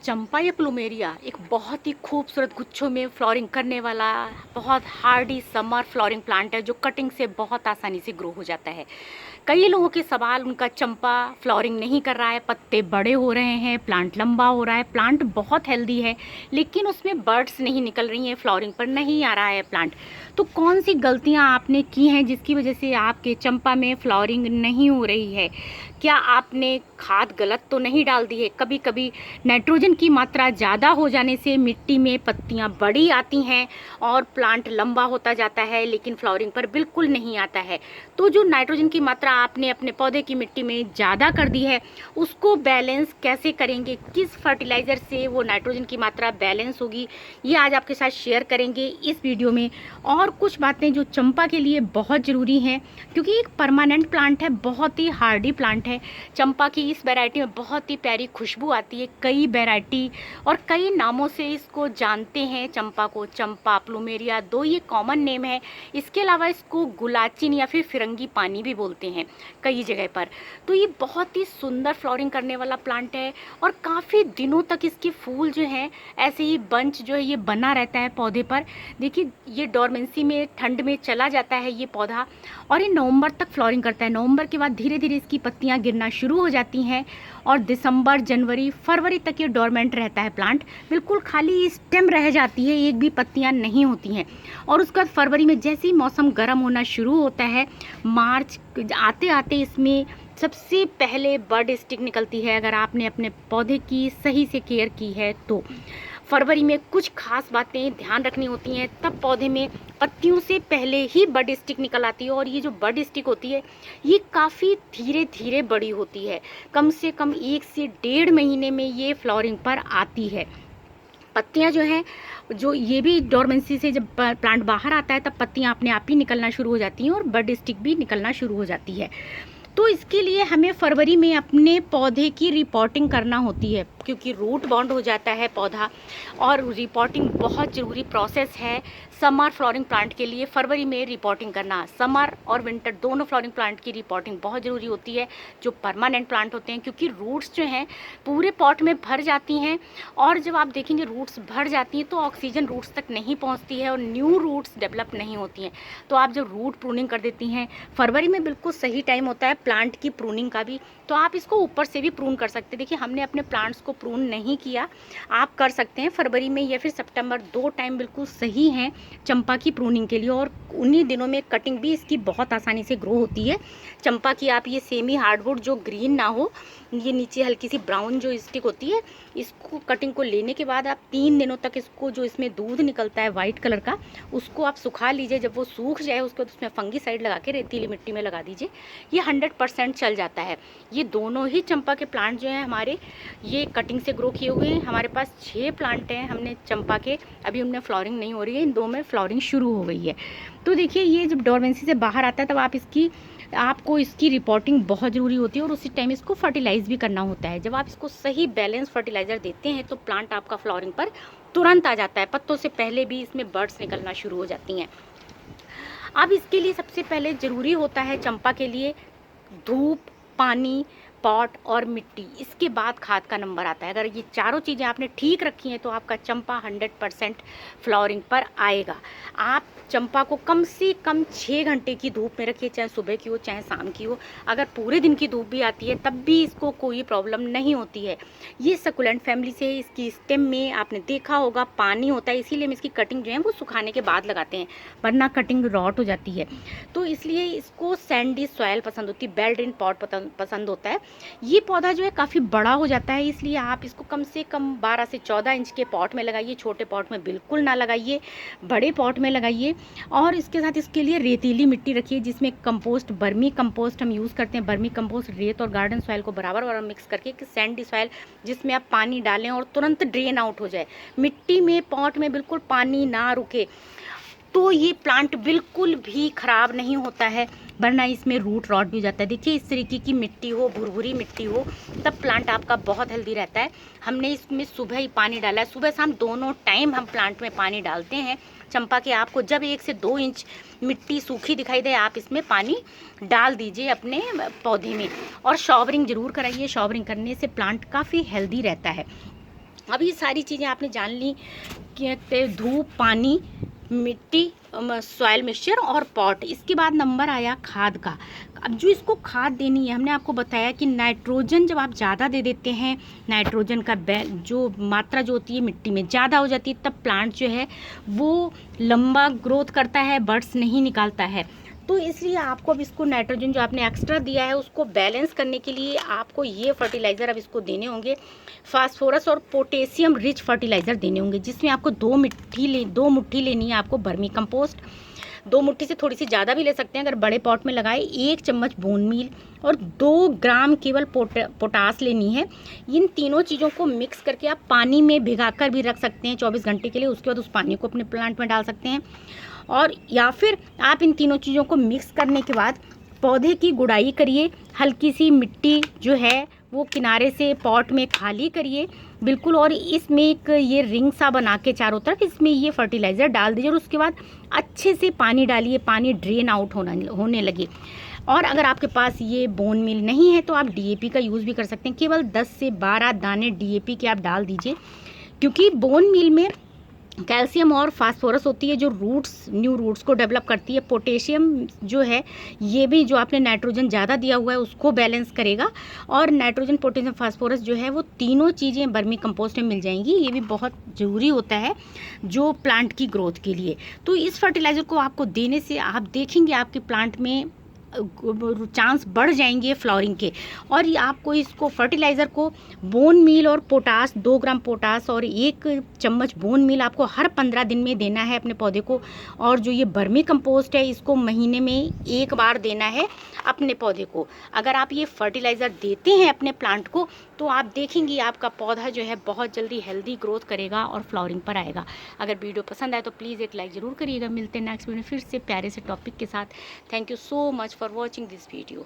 चंपा या प्लूमेरिया एक बहुत ही खूबसूरत गुच्छों में फ्लोरिंग करने वाला बहुत हार्डी समर फ्लोरिंग प्लांट है जो कटिंग से बहुत आसानी से ग्रो हो जाता है। कई लोगों के सवाल, उनका चंपा फ्लोरिंग नहीं कर रहा है, पत्ते बड़े हो रहे हैं, प्लांट लंबा हो रहा है, प्लांट बहुत हेल्दी है लेकिन उसमें बर्ड्स नहीं निकल रही हैं, फ्लोरिंग पर नहीं आ रहा है प्लांट। तो कौन सी गलतियां आपने की हैं जिसकी वजह से आपके चंपा में फ्लोरिंग नहीं हो रही है? क्या आपने खाद गलत तो नहीं डाल दी है? कभी कभी नाइट्रोजन की मात्रा ज़्यादा हो जाने से मिट्टी में पत्तियां बड़ी आती हैं और प्लांट लंबा होता जाता है लेकिन फ्लावरिंग पर बिल्कुल नहीं आता है। तो जो नाइट्रोजन की मात्रा आपने अपने पौधे की मिट्टी में ज़्यादा कर दी है उसको बैलेंस कैसे करेंगे, किस फर्टिलाइज़र से वो नाइट्रोजन की मात्रा बैलेंस होगी, ये आज आपके साथ शेयर करेंगे इस वीडियो में। और कुछ बातें जो चंपा के लिए बहुत ज़रूरी हैं क्योंकि एक परमानेंट प्लांट है, बहुत ही हार्डी प्लांट है। चंपा की इस वैरायटी में बहुत ही प्यारी खुशबू आती है। कई वैरायटी और कई नामों से इसको जानते हैं चंपा को। चंपा, प्लूमेरिया, दो ये कॉमन नेम है। इसके अलावा इसको गुलाचिन या फिर फिरंगी पानी भी बोलते हैं कई जगह पर। तो ये बहुत ही सुंदर फ्लोरिंग करने वाला प्लांट है और काफ़ी दिनों तक इसके फूल जो हैं ऐसे ही बंच जो है ये बना रहता है पौधे पर। देखिए ये डोरमेंसी में ठंड में चला जाता है ये पौधा और ये नवंबर तक फ्लोरिंग करता है। नवंबर के बाद धीरे धीरे इसकी पत्तियां गिरना शुरू हो जाती हैं और दिसंबर, जनवरी, फरवरी तक ये डोरमेंट रहता है प्लांट। बिल्कुल खाली स्टेम रह जाती है, एक भी पत्तियां नहीं होती हैं। और उसके बाद फरवरी में जैसे ही मौसम गर्म होना शुरू होता है, मार्च आते आते इसमें सबसे पहले बड स्टिक निकलती है अगर आपने अपने पौधे की सही से केयर की है तो। फरवरी में कुछ खास बातें ध्यान रखनी होती हैं, तब पौधे में पत्तियों से पहले ही बड स्टिक निकल आती है। और ये जो बड स्टिक होती है ये काफ़ी धीरे धीरे बड़ी होती है, कम से कम 1 से 1.5 महीने में ये फ्लावरिंग पर आती है। पत्तियां जो हैं, जो ये भी डोरमेंसी से जब प्लांट बाहर आता है तब पत्तियां अपने आप ही निकलना शुरू हो जाती हैं और बड स्टिक भी निकलना शुरू हो जाती है। तो इसके लिए हमें फरवरी में अपने पौधे की रिपोर्टिंग करना होती है क्योंकि रूट बाउंड हो जाता है पौधा और रिपोर्टिंग बहुत ज़रूरी प्रोसेस है समर फ्लोरिंग प्लांट के लिए। फरवरी में रिपोर्टिंग करना, समर और विंटर दोनों फ्लोरिंग प्लांट की रिपोर्टिंग बहुत ज़रूरी होती है जो परमानेंट प्लांट होते हैं, क्योंकि रूट्स जो हैं पूरे पॉट में भर जाती हैं और जब आप देखेंगे रूट्स भर जाती हैं तो ऑक्सीजन रूट्स तक नहीं पहुंचती है और न्यू रूट्स डेवलप नहीं होती हैं। तो आप जब रूट प्रूनिंग कर देती हैं, फरवरी में बिल्कुल सही टाइम होता है प्लांट की प्रूनिंग का भी, तो आप इसको ऊपर से भी प्रून कर सकते हैं। देखिए हमने अपने प्लांट्स को प्रून नहीं किया, आप कर सकते हैं फरवरी में या फिर सितंबर, दो टाइम बिल्कुल सही हैं चंपा की प्रूनिंग के लिए। और उन्हीं दिनों में कटिंग भी इसकी बहुत आसानी से ग्रो होती है चंपा की। आप ये सेमी हार्डवुड जो ग्रीन ना हो, ये नीचे हल्की सी ब्राउन जो स्टिक होती है, इसको कटिंग को लेने के बाद आप 3 दिनों तक इसको जो इसमें दूध निकलता है वाइट कलर का उसको आप सुखा लीजिए। जब वो सूख जाए उसके बाद उसमें फंगीसाइड लगा के रेतीली मिट्टी में लगा दीजिए, ये 100% चल जाता है। ये दोनों ही चंपा के प्लांट जो हैं हमारे, ये कटिंग से ग्रो किए हुए हैं। हमारे पास 6 प्लांट हैं हमने चंपा के, अभी उनमें फ्लावरिंग नहीं हो रही है, इन 2 में फ्लावरिंग शुरू हो गई है। तो देखिए ये जब डोरमेंसी से बाहर आता है तब आपको इसकी रिपोर्टिंग बहुत ज़रूरी होती है और उसी टाइम इसको फर्टिलाइज़ भी करना होता है। जब आप इसको सही बैलेंस फर्टिलाइज़र देते हैं तो प्लांट आपका फ्लावरिंग पर तुरंत आ जाता है, पत्तों से पहले भी इसमें बर्ड्स निकलना शुरू हो जाती हैं। अब इसके लिए सबसे पहले ज़रूरी होता है चंपा के लिए धूप, पानी, पॉट और मिट्टी, इसके बाद खाद का नंबर आता है। अगर ये चारों चीज़ें आपने ठीक रखी हैं तो आपका चंपा 100% फ्लावरिंग पर आएगा। आप चंपा को कम से कम 6 घंटे की धूप में रखिए, चाहे सुबह की हो चाहे शाम की हो। अगर पूरे दिन की धूप भी आती है तब भी इसको कोई प्रॉब्लम नहीं होती है। ये सकुलेंट फैमिली से, इसकी स्टेम में आपने देखा होगा पानी होता है, इसीलिए हम इसकी कटिंग जो है वो सुखाने के बाद लगाते हैं, वरना कटिंग रॉट हो जाती है। तो इसलिए इसको सैंडी सॉयल पसंद होती है, बेल्ट इन पॉट पसंद होता है। ये पौधा जो है काफ़ी बड़ा हो जाता है, इसलिए आप इसको कम से कम 12 से 14 इंच के पॉट में लगाइए। छोटे पॉट में बिल्कुल ना लगाइए, बड़े पॉट में लगाइए। और इसके साथ इसके लिए रेतीली मिट्टी रखिए जिसमें कंपोस्ट, बर्मी कंपोस्ट हम यूज़ करते हैं। बर्मी कंपोस्ट रेत और गार्डन सॉइल को बराबर बराबर मिक्स करके, कि सैंडी सॉइल जिसमें आप पानी डालें और तुरंत ड्रेन आउट हो जाए, मिट्टी में पॉट में बिल्कुल पानी ना रुके, तो ये प्लांट बिल्कुल भी ख़राब नहीं होता है, वरना इसमें रूट रॉट भी हो जाता है। देखिए इस तरीके की मिट्टी हो, भुरभुरी मिट्टी हो, तब प्लांट आपका बहुत हेल्दी रहता है। हमने इसमें सुबह ही पानी डाला है, सुबह शाम दोनों टाइम हम प्लांट में पानी डालते हैं चंपा के। आपको जब 1 से 2 इंच मिट्टी सूखी दिखाई दे आप इसमें पानी डाल दीजिए अपने पौधे में। और शॉवरिंग ज़रूर कराइए, शॉवरिंग करने से प्लांट काफ़ी हेल्दी रहता है। अब ये सारी चीज़ें आपने जान ली कि धूप, पानी, मिट्टी, सॉयल मिक्सचर और पॉट। इसके बाद नंबर आया खाद का। अब जो इसको खाद देनी है, हमने आपको बताया कि नाइट्रोजन जब आप ज़्यादा दे देते हैं, नाइट्रोजन का जो मात्रा जो होती है मिट्टी में ज़्यादा हो जाती है, तब प्लांट जो है वो लंबा ग्रोथ करता है, बड्स नहीं निकालता है। तो इसलिए आपको अब इसको नाइट्रोजन जो आपने एक्स्ट्रा दिया है उसको बैलेंस करने के लिए आपको ये फर्टिलाइज़र अब इसको देने होंगे। फास्फोरस और पोटेशियम रिच फर्टिलाइज़र देने होंगे, जिसमें आपको 2 मुट्ठी लेनी है आपको वर्मी कंपोस्ट। 2 मुट्ठी से थोड़ी सी ज़्यादा भी ले सकते हैं अगर बड़े पॉट में लगाए। 1 चम्मच बोन मील और 2 ग्राम केवल पोटास लेनी है। इन तीनों चीज़ों को मिक्स करके आप पानी में भिगाकर भी रख सकते हैं 24 घंटे के लिए। उसके बाद उस पानी को अपने प्लांट में डाल सकते हैं, और या फिर आप इन तीनों चीज़ों को मिक्स करने के बाद पौधे की गुड़ाई करिए। हल्की सी मिट्टी जो है वो किनारे से पॉट में खाली करिए बिल्कुल, और इसमें एक ये रिंग सा बना के चारों तरफ इसमें ये फर्टिलाइज़र डाल दीजिए, और उसके बाद अच्छे से पानी डालिए, पानी ड्रेन आउट होने लगे। और अगर आपके पास ये बोन मील नहीं है तो आप डीएपी का यूज़ भी कर सकते हैं। केवल 10 से 12 दाने डीएपी के आप डाल दीजिए, क्योंकि बोन मील में कैल्शियम और फास्फोरस होती है जो न्यू रूट्स को डेवलप करती है। पोटेशियम जो है ये भी जो आपने नाइट्रोजन ज़्यादा दिया हुआ है उसको बैलेंस करेगा, और नाइट्रोजन, पोटेशियम, फास्फोरस जो है वो तीनों चीज़ें वर्मी कंपोस्ट में मिल जाएंगी। ये भी बहुत ज़रूरी होता है जो प्लांट की ग्रोथ के लिए। तो इस फर्टिलाइज़र को आपको देने से आप देखेंगे आपके प्लांट में चांस बढ़ जाएंगे फ्लावरिंग के। और ये आपको इसको फर्टिलाइज़र को बोन मील और पोटास, 2 ग्राम पोटास और 1 चम्मच बोन मील आपको हर 15 दिन में देना है अपने पौधे को। और जो ये वर्मी कंपोस्ट है इसको महीने में 1 बार देना है अपने पौधे को। अगर आप ये फर्टिलाइज़र देते हैं अपने प्लांट को तो आप देखेंगे आपका पौधा जो है बहुत जल्दी हेल्दी ग्रोथ करेगा और फ्लावरिंग पर आएगा। अगर वीडियो पसंद आए तो प्लीज़ एक लाइक ज़रूर करिएगा। मिलते हैं नेक्स्ट वीडियो फिर से प्यारे से टॉपिक के साथ। Thank you so much for watching this video.